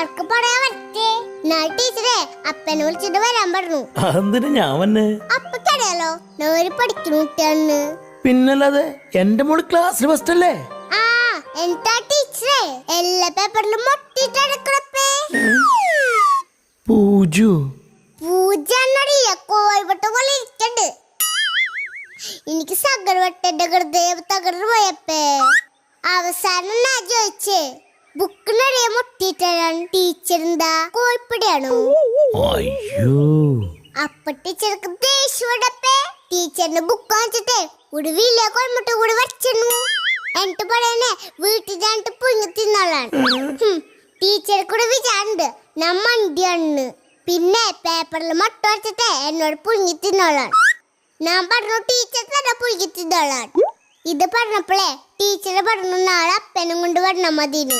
Work പറയാൻ പറ്റേ ടീച്ചറെ അപ്പനെ വിളിച്ചിട്ട് വരാൻ പറഞ്ഞു. അതെന്തിനാ ഞാൻ വന്നെ? അപ്പക്കറിയാലോ ഞാൻ പഠിക്കുന്ന കുട്ടിയാണെന്ന്. പിന്നല്ലാതെ എന്റെ മോള് ക്ലാസ്സിൽ ഫസ്റ്റ് അല്ലേ? ആ എന്താ ടീച്ചറെ എല്ലാ പേപ്പറിലും മൊട്ടിട്ടെടുക്കണപ്പേ. പൂജു പൂജന്നറിയ കോഴിവട്ട പോലെ ഇരിക്കണ്ട്. എനിക്ക് സകർവട്ടന്റെ ഹൃദയം തകർന്നു പോയപ്പേ. അവസാനം ഞാൻ ചോദിച്ചേ ബുക്കിനറിയ മുട്ടിട്ടാണ് ടീച്ചർ എന്താ കോഴിപ്പിടിയാണോ? അയ്യോ അപ്പൊ ടീച്ചർക്ക് ദേഷ്യപ്പെട്ടപ്പേ ടീച്ചറിന്റെ ബുക്ക് വാങ്ങിച്ചിട്ടേ ഒരു വലിയ കോഴിമുട്ട കൂടി വച്ചിരുന്നു. എന്നിട്ട് പറയണേ വീട്ടിൽ ഞാനിട്ട് പുഞ്ഞു തിന്നോളാണ്. ടീച്ചർ കൂടെ വിചാരിണ്ട് ഞാൻ മണ്ടിയാണെന്ന്. പിന്നെ പേപ്പറിൽ മുട്ട വച്ചിട്ടേ എന്നോട് പുഞ്ഞി തിന്നോളാൻ. ഞാൻ പറഞ്ഞു ടീച്ചർ തന്നെ പുഞ്ഞി തിന്നോളാൻ. ഇത് പറഞ്ഞപ്പോഴേ ടീച്ചർ പറഞ്ഞു നാളെ അപ്പനും കൊണ്ട് വരണം മതിന്ന്.